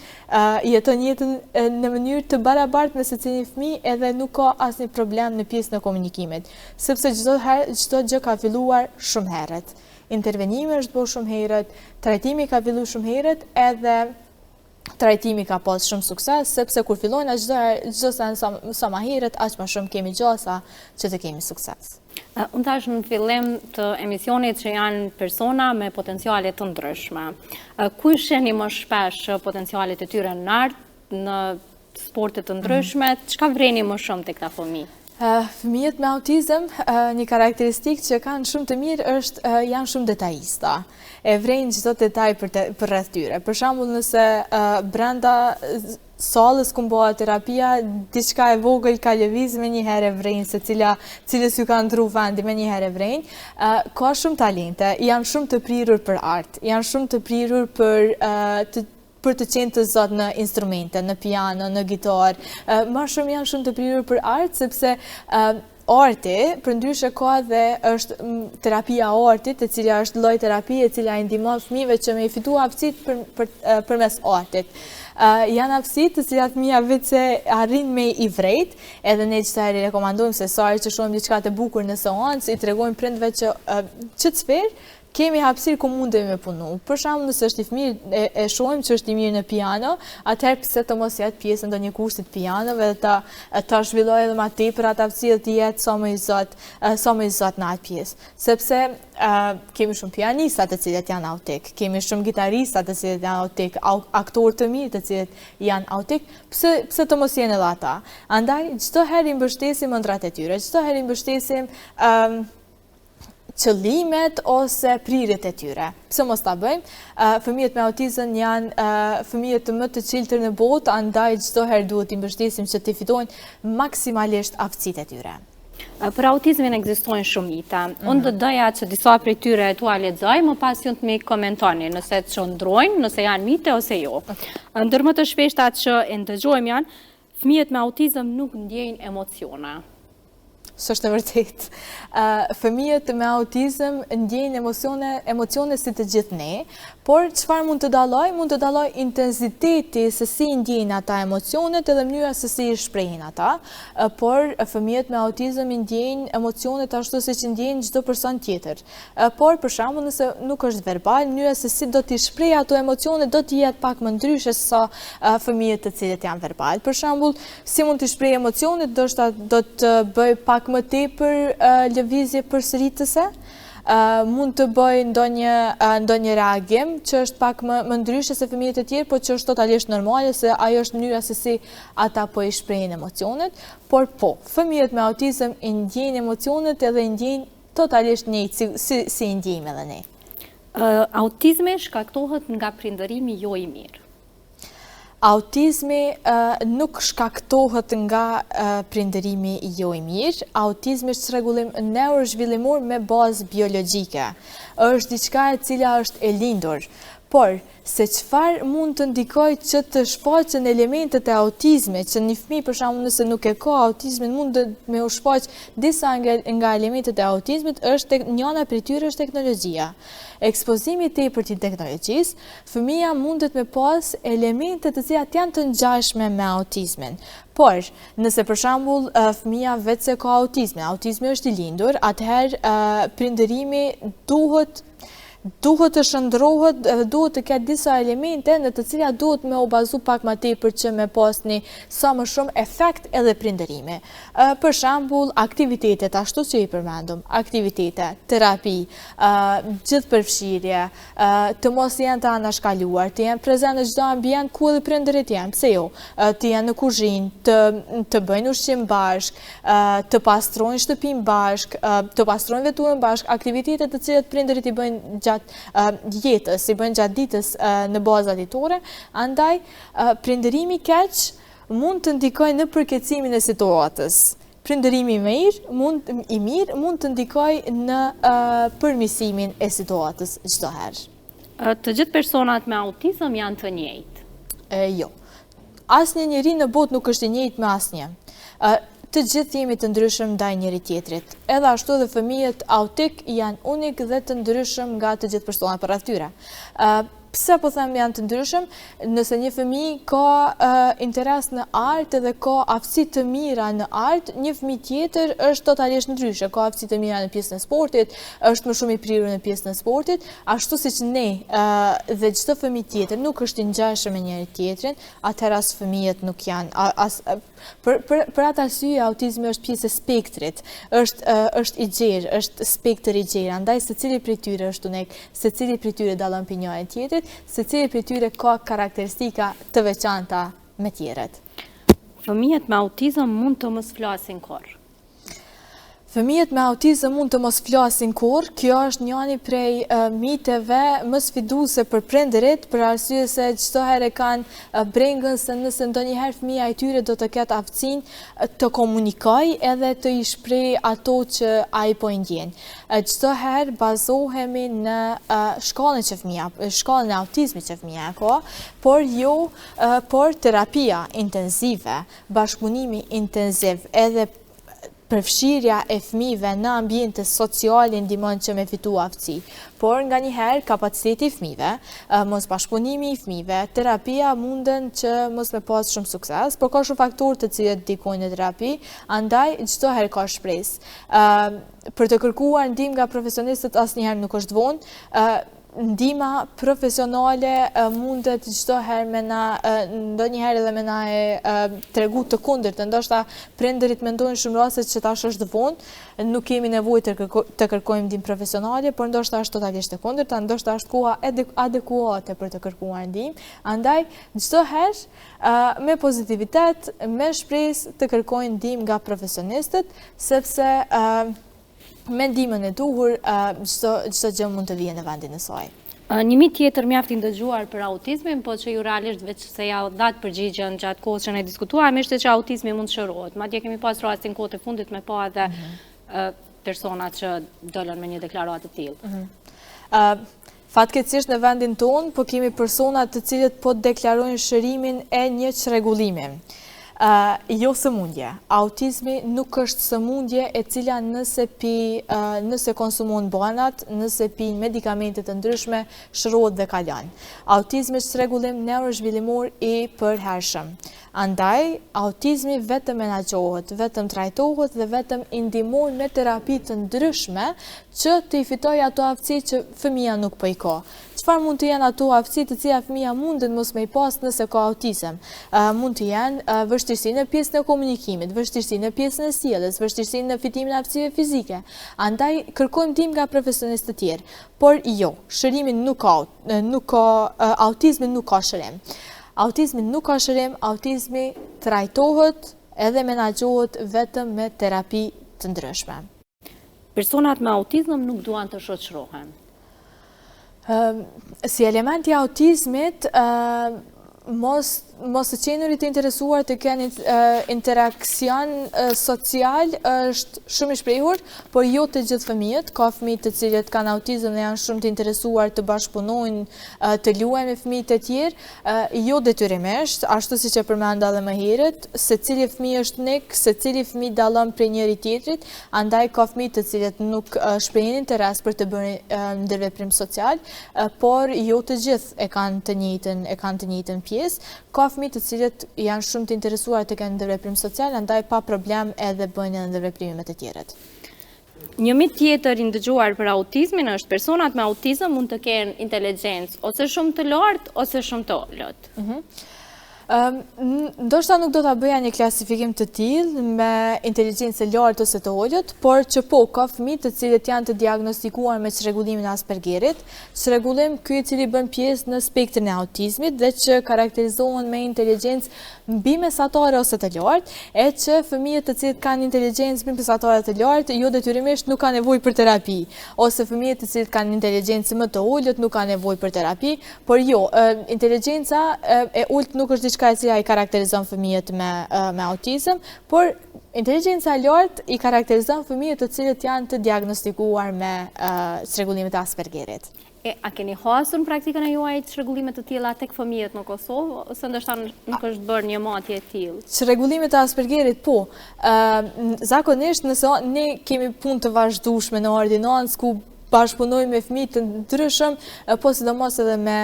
jeton jetën në mënyrë të barabartë me secilin fëmijë edhe nuk ka asnjë problem në pjesën e komunikimit, sepse çdo gjë ka filluar shumë herët. Intervenimi është bërë shumë herët, trajtimi ka filluar shumë herët, edhe trajtimi ka pas shumë sukses, sepse kur fillojnë çdo sen sa më herët, aq më shumë kemi gjasa që të kemi sukses. Unë thash në fillim të emisionit që janë persona me potenciale të ndryshme. Ku shihni më shpesh potencialet e tyre në art, në sporte të ndryshme, çka vreni më shumë tek këta fëmijë? Fëmijët me autizëm, një karakteristikë që kanë shumë të mirë është janë shumë detajista. E vrejnë çdo detaj për rreth tyre. Për shembull, nëse brenda sallës ku bëhet terapia, diçka e vogël ka lëviz, me një herë vrejnë se cilës ju ka ndru vendi, me një herë vrejnë. Ka shumë talente, janë shumë të prirur për art, janë shumë të prirur për të qenë të zot në instrumente, në piano, në gitar. Më shumë janë shumë të prirur për art, sepse arti, përndryshe ka dhe është terapia artit, e cila është lloj terapie, e cila i ndihmon fëmijëve që me i fitu aftësitë përmes artit. Janë aftësitë të cilat fëmija vetë se arrin me i vrejt, edhe ne që i rekomandojmë se sari që shohim diçka të bukur në seancë, i tregojmë prindve që të sferë kemi hapësirë ku mundemi me punu. Për shembull, nëse është i fëmijë e shohim që është i mirë në piano, atëherë pse të mos jetë pjesë ndonjë kursi të pianove dhe ta zhvillojë edhe më tepër atë aftësi të jetë sa më i zot në atë pjesë. Sepse kemi shumë pianistë të cilët janë autik, kemi shumë gitaristë të cilët janë autik, aktorë të mirë të cilët janë autik, pse të mos jenë edhe ata. Andaj çdo herë i mbështesim ëndrat e tyre, çdo herë i mbështesim qëllimet ose prirjet e tyre. Pse mos ta bëjmë? Fëmijët me autizëm janë fëmijët më të çeltër në botë, andaj çdo herë duhet i mbështesim që të fitojnë maksimalisht aftësitë e tyre. Për autizmin ekzistojnë shumë mite. Unë do doja që disa prej tyre tua lexoj, më pas ju të më komentoni nëse çndrojnë, nëse janë mite ose jo. Ndër më të shpeshtat që e ndëgjojmë janë, fëmijët me autizëm nuk ndjejnë emocione. S'është e vërtetë. Fëmijët me autizëm ndjejnë emocione si të gjithë ne, por çfarë mund të dallojë? Mund të dallojë intensiteti se si ndjejnë ata emocionet edhe mënyra se si i shprehin ata, por fëmijët me autizëm ndjejnë emocionet ashtu siç ndjejnë çdo person tjetër. Por për shembull, nëse nuk është verbal, mënyra se si do t'i shprehë ato emocione do të jetë pak më ndryshe se sa fëmijët të cilët janë verbal. Për shembull, si mund t'i shprehë emocionet, do të bëj pak më tepër lëvizje përsëritëse, mund të bëj ndonjë reagim që është pak më ndryshe se fëmijët e tjerë, por që është totalisht normale se ajo është mënyra se si ata po i shprehin emocionet, por fëmijët me autizëm ndjejnë emocionet edhe ndjejnë totalisht njëjtë si ndjejmë edhe ne. Autizmi shkaktohet nga prindërimi jo i mirë. Autizmi nuk shkaktohet nga prindërimi jo i mirë. Autizmi është çrregullim neurozhvillimor me bazë biologjike. Është diçka e cila është e lindur. Por, se çfarë mund të ndikojë që të shfaqen elementet e autizmit, që një fëmijë për shembull nëse nuk e ka autizmin mund me u shfaq disa nga elementet e autizmit, është njëra prej tyre është teknologjia. Ekspozimi i tepërt i teknologjisë, fëmia mundet me pas elemente të cilat janë të ngjashme me autizmin. Por, nëse për shembull fëmia vetë se ka autizmi është i lindur, atëherë prindërimi duhet të shndrohet edhe duhet të ketë disa elemente në të cilat duhet me u bazu pak më tepër që me pasni sa më shumë efekt edhe prindërimi. Për shembull, aktivitetet ashtu që i përmendëm, aktivitete, terapi, gjithë përfshirje, të mos jenë të anashkaluar, të jenë prezent në çdo ambient ku edhe prindërit janë, pse jo, të jenë në kuzhinë, të bëjnë ushqim bashk, të pastrojnë shtëpinë bashk, të pastrojnë veturën bashk, aktivitete të cilat prindërit i bëjnë gjatë jetës, i bëjnë gjatë ditës në baza ditore, andaj prindërimi keq mund të ndikojë në përkeçimin e situatës. Prindërimi i mirë mund të ndikojë në përmirësimin e situatës çdo herë. Të gjithë personat me autizëm janë të njëjtë? Jo. Asnjë njeri në botë nuk është i njëjtë me asnjë. Të gjithë jemi të ndryshëm ndaj njëri tjetrit. Edhe ashtu dhe fëmijët autik janë unik dhe të ndryshëm nga të gjithë personat përreth tyre. Pse po them janë të ndryshëm? Nëse një fëmijë ka interes në art dhe ka aftësi të mira në art, një fëmijë tjetër është totalisht ndryshe, ka aftësi të mira në pjesën e sportit, është më shumë i prirur në pjesën e sportit, ashtu siç ne dhe çdo fëmijë tjetër nuk është i ngjashëm me njëri tjetrin, atëherë as fëmijët nuk janë për atë arsye autizmi është pjesë e spektrit, është i gjerë, është spektër i gjerë, andaj secili prej tyre është unik, secili prej tyre dallon prej njëri tjetrit, secili prej tyre ka karakteristika të veçanta me tjerët. Fëmijët me autizëm mund të mos flasin kurrë. Fëmijët me autizëm mund të mos flasin kurrë, kjo është njëri prej miteve më sfiduese për prindërit, për arsye se çdo herë kanë brengën se nëse ndonjëherë fëmia i tyre do të ketë aftësinë të komunikojë edhe të i shprehë ato që ai po i ndjen. Çdo herë bazohemi në shkallën e autizmit që fëmia ka, por terapia intensive, bashkëpunimi intensiv edhe përfshirja e fëmijëve në ambiente sociale ndihmon që me fitu aftësi. Por nganjëherë kapaciteti i fëmijëve, mos bashkëpunimi i fëmijëve, terapia munden që mos me pas shumë sukses, por ka shumë faktorë të cilët ndikojnë në terapi, andaj çdo herë ka shpresë. Për të kërkuar ndihmë nga profesionistët asnjëherë nuk është vonë. Ndihma profesionale mundet çdo herë me na ndonjëherë edhe me na tregu të kundërt. Ndoshta prindërit mendojnë shumë raste që tash është vonë, nuk kemi nevojë të kërkojmë ndihmë profesionale, por ndoshta është totalisht e kundërta, ndoshta është koha adekuate për të kërkuar ndihmë. Andaj çdo herë me pozitivitet, me shpresë të kërkojnë ndihmë nga profesionistët, sepse me ndihmën e duhur, çdo gjë mund të vijë në vendin e saj. Një mit tjetër mjaft i ndëgjuar për autizmin, po që ju realisht veç se ja datë përgjigjen gjatë kohës që ne diskutuam, ishte që autizmi mund shërohet. Madje kemi pas rastin kohët e fundit me pa edhe persona që dolën me një deklaratë të tillë. Fatkeqësisht në vendin tonë, po kemi persona të cilët po deklarojnë shërimin e një çrregullimi. Jo sëmundje. Autizmi nuk është sëmundje e cila nëse konsumon banat, nëse pin medikamente të ndryshme, shërohet dhe kalon. Autizmi është çrregullim neurozhvillimor i përhershëm. Andaj, autizmi vetëm menaxhohet, vetëm trajtohet dhe vetëm i ndihmon me terapi të ndryshme që të i fitojë ato aftësi që fëmia nuk po i ka. Çfarë mund të jenë ato aftësi të cilat fëmia mundet mos me i pas nëse ka autizëm? Mund të jenë vështirësi në pjesën e komunikimit, vështirësi në pjesën e sjelljes, vështirësi në fitimin e aftësive fizike. Andaj kërkojmë ndihmë nga profesionistë të tjerë. Por jo, shërimin autizmi nuk ka shërim. Autizmi nuk ka shërim, autizmi trajtohet edhe menaxhohet vetëm me terapi të ndryshme. Personat me autizëm nuk duan të shoqërohen. Si elementi i autizmit, mos të qenurit të interesuar të kenë interakcion social është shumë i shprehur, por jo të gjithë fëmijët. Ka fëmijë të cilët kanë autizëm dhe janë shumë të interesuar të bashkëpunojnë, të luajnë me fëmijët e tjerë, jo detyrimisht, ashtu siç e përmenda edhe më herët, secili fëmijë është unik, secili fëmijë dallon prej njëri tjetrit, andaj ka fëmijë të cilët nuk shprehin interes për të bërë ndërveprim social, por jo të gjithë e kanë të njëjtën pjesë. Ka fëmijë të cilët janë shumë të interesuar të kenë ndërveprim social, andaj pa problem edhe bëjnë ndërveprime me të tjerët. Një mit tjetër i ndëgjuar për autizmin është personat me autizëm mund të kenë inteligjencë ose shumë të lartë ose shumë të ulët. Ndoshta nuk do ta bëja një klasifikim të tillë me inteligjencë e lartë ose të ulët, por që ka fëmijë të cilët janë të diagnostikuar me çrregullimin e Aspergerit, çrregullim ky i cili bën pjesë në spektrin e autizmit dhe që karakterizohen me inteligjencë mbi mesatare ose të lartë, e që fëmijët të cilët kanë inteligjencë mbi mesatare të lartë jo detyrimisht nuk kanë nevojë për terapi, ose fëmijët të cilët kanë inteligjencë më të ulët nuk kanë nevojë për terapi, por jo, inteligjenca e ulët nuk është diçka e cila i karakterizon fëmijët me autizëm, por inteligjenca e lartë i karakterizon fëmijët të cilët janë të diagnostikuar me çrregullimet e Aspergerit. A keni hasur në praktikën e juaj çrregullimet të tilla tek fëmijët në Kosovë, ose ndoshta nuk është bërë një matje e tillë? Çrregullimet e Aspergerit, po. Zakonisht nëse ne kemi punë të vazhdueshme në ordinancë ku bashkëpunoj me fëmijë të ndryshëm, po sidomos edhe me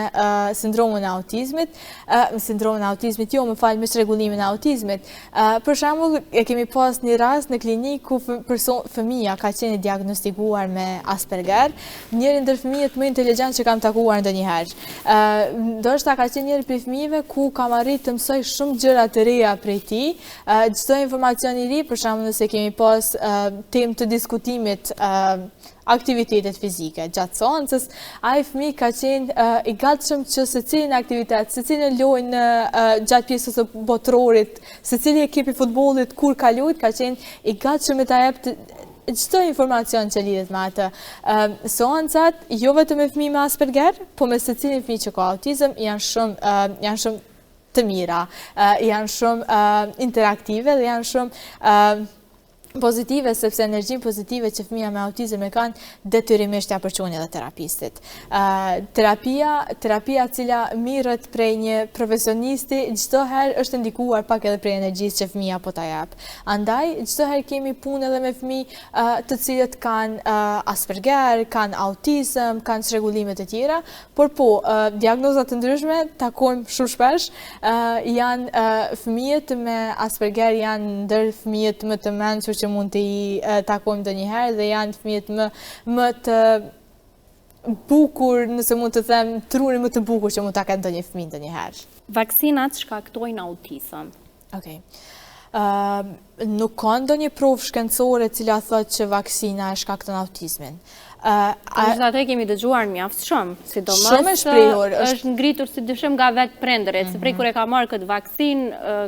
sindromin e autizmit, me çrregullimin e autizmit. Për shembull, e kemi pas një rast në klinikë ku fëmia ka qenë diagnostikuar me Asperger, njëri ndër fëmijët më inteligjent që kam takuar ndonjëherë. Ndoshta ka qenë njëri prej fëmijëve ku kam arritë të mësoj shumë gjëra të reja prej tij. Çdo informacion i ri, për shembull, nëse kemi pas temë të diskutimit aktivitetet fizike gjatë seancës, ai fëmijë ka qenë i gatshëm që secilin aktivitet, secilin lojë gjatë pjesës së botrorit, secili ekip i futbollit kur ka luajt, ka qenë i gatshëm ta jep çdo informacion që lidhet me atë. Seancat jo vetëm me fëmijë me Asperger, po me secilin fëmijë që ka autizëm janë shumë të mira, janë shumë interaktive dhe janë shumë pozitive, sepse energjinë pozitive që fëmija me autizëm e kanë, detyrimisht ja përçojnë edhe terapistit. Terapia cila mirët prej një profesionisti, çdo herë është ndikuar pak edhe prej energjisë që fëmija po ta jep. Andaj, çdo herë kemi punë edhe me fëmijë të cilët kanë Asperger, kanë autizëm, kanë çrregullime të tjera, por po, diagnoza të ndryshme takojmë shumë shpesh, janë fëmijët me Asperger janë ndër fëmijët më të mençur që mund të i takojmë ndonjëherë dhe janë fëmijët më të bukur, nëse mund të them, trurin më të bukur që mund ta ketë ndonjë fëmijë ndonjëherë. Vaksinat shkaktojnë autizëm. Okej. Nuk ka ndonjë provë shkencore e cila thotë që vaksina e shkakton autizmin. Atë kemi dëgjuar mjaft shumë, sidomos shumë e shprehur, është ngritur si dyshim nga vetë prindërit, se prej kur e ka marrë këtë vaksinë,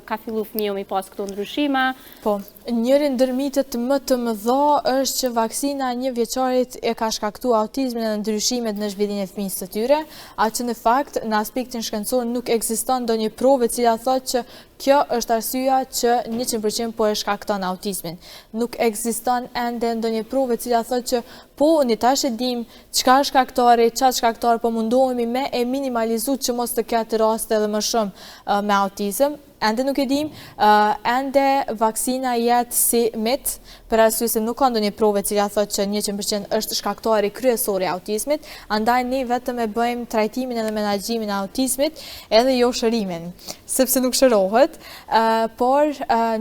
ka filluar fëmiu mi pas këto ndryshime. Po, njëri ndër mitet më të mëdha është që vaksina 1 vjeçarit e ka shkaktuar autizmin dhe ndryshimet në zhvillimin e fëmijës së tyre, atë që në fakt në aspektin shkencor nuk ekziston ndonjë provë e cila thotë që kjo është arsyeja që 100% po e shkakton autizmin. Nuk ekziston ende ndonjë provë e cila thotë që po ne tash e dim çka shkaktari, çfarë shkaktar, po mundohemi me e minimalizuar që mos të ketë raste edhe më shumë me autizëm. Ende nuk e dim, ende vaksina jetë si mit, për arsye se nuk ka ndonjë provë e cila thotë që 100% është shkaktari kryesor i autizmit, andaj ne vetëm e bëjmë trajtimin edhe menaxhimin e autizmit, edhe jo shërimin, sepse nuk shërohet, por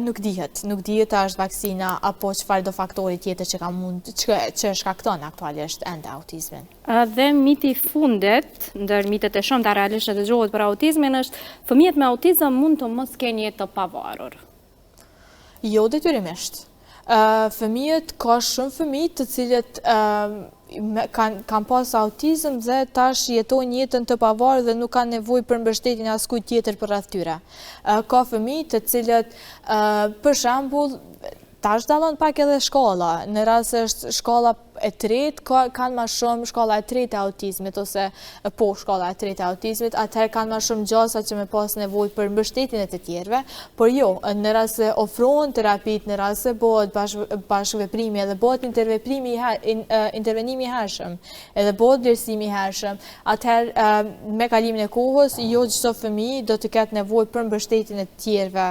nuk dihet a është vaksina apo çfarë do faktori tjetër që shkakton aktualisht ende autizmin. Dhe miti i fundit, ndër mitet e shumta realisht që dëgohet për autizmin është fëmijët me autizëm mund të mos kenë jetë të pavarur. Jo detyrimisht. Fëmijët, ka shumë fëmijë të cilët kanë pas autizëm dhe tash jetojnë jetën të pavarur dhe nuk kanë nevojë për mbështetjen e askujt tjetër përreth tyre. Ka fëmijë të cilët, për shembull, tash dallon pak edhe shkolla, në rast se është shkolla e tretë, kanë ma shumë shkolla e tretë e autizmit, ose po shkolla e tretë e autizmit, atëherë kanë ma shumë gjasa që me pas nevojë për mbështetjen e të tjerëve, por jo, në rast se ofrohen terapit, në rast se bëhet bashkëveprimi, edhe bëhet intervenimi i hershëm, edhe bëhet vlerësimi i hershëm, atëherë me kalimin e kohës, jo çdo fëmijë do të ketë nevojë për mbështetjen e të tjerëve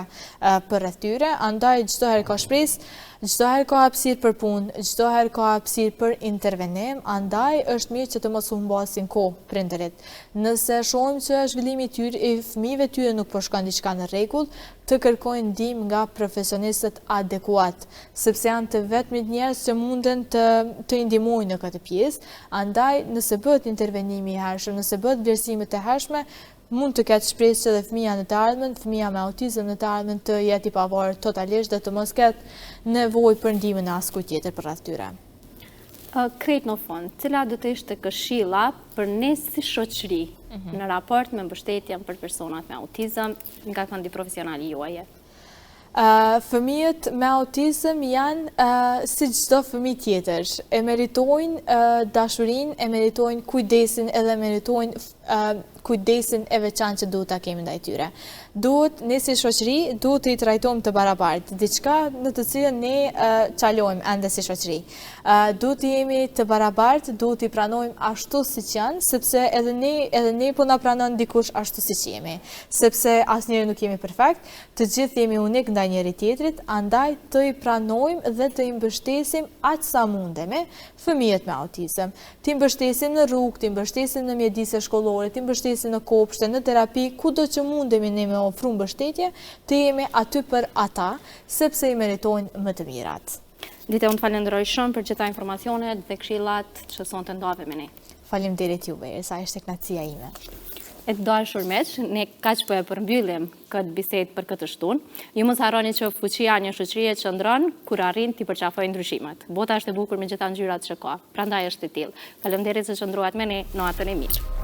përreth tyre, andaj çdo herë ka shpresë, çdo herë ka hapësirë për punë, çdo herë ka hapësirë për intervenim, andaj është mirë që të mos humbasin kohë prindërit. Nëse shohim që zhvillimi i fëmijëve tyre nuk po shkon diçka në rregull, të kërkojnë ndihmë nga profesionistët adekuat, sepse janë të vetmit njerëz që munden të ndihmojnë në këtë pjesë, andaj nëse bëhet intervenimi i hershëm, nëse bëhet vlerësime të hershme, mund të ketë shpresë që dhe fëmija në të ardhmen, fëmija me autizëm në të ardhmen të jetë i pavarur totalisht dhe të mos ketë nevojë për ndihmën e askujt tjetër përreth tyre. Krejt në fund, cila do të ishte këshilla për ne si shoqëri në raport me mbështetjen për personat me autizëm nga këndi profesionali juaje? Fëmijët me autizëm janë si çdo fëmijë tjetër, e meritojnë dashurinë, e meritojnë kujdesin edhe meritojnë kujdesin e veçantë që duhet ta kemi ndaj tyre. Duhet ne si shoqëri duhet të i trajtojmë të barabartë, diçka në të cilën ne çalojmë ende si shoqëri. Duhet të jemi të barabartë, duhet t'i pranojmë ashtu siç janë, sepse edhe ne po na pranon dikush ashtu siç jemi, sepse asnjëri nuk jemi perfekt, të gjithë jemi unik ndaj njëri tjetrit, andaj të i pranojmë dhe të i mbështesim aq sa mundemi fëmijët me autizëm. Ti mbështesim në rrugë, ti mbështesim në mjedise shkollore, ti mbështesim në kopshte, në terapi, kudo që mundemi ne me ofru mbështetje, të jemi aty për ata, sepse i meritojnë më të mirat. Dite, unë falenderoj shumë për gjitha informacionet dhe këshillat që sonte ndodhe me ne. Faleminderit juve, sa ishte kënaqësia ime. E të dashur miq, ne kaq po e përmbyllim këtë bisedë për këtë shtunë. Ju mos harroni që fuqia një shoqërie qëndron kur arrin t'i përqafojë ndryshimet. Bota është e bukur me gjitha ngjyrat që ka. Prandaj është e tillë. Faleminderit se qëndruat me ne, natën e mirë.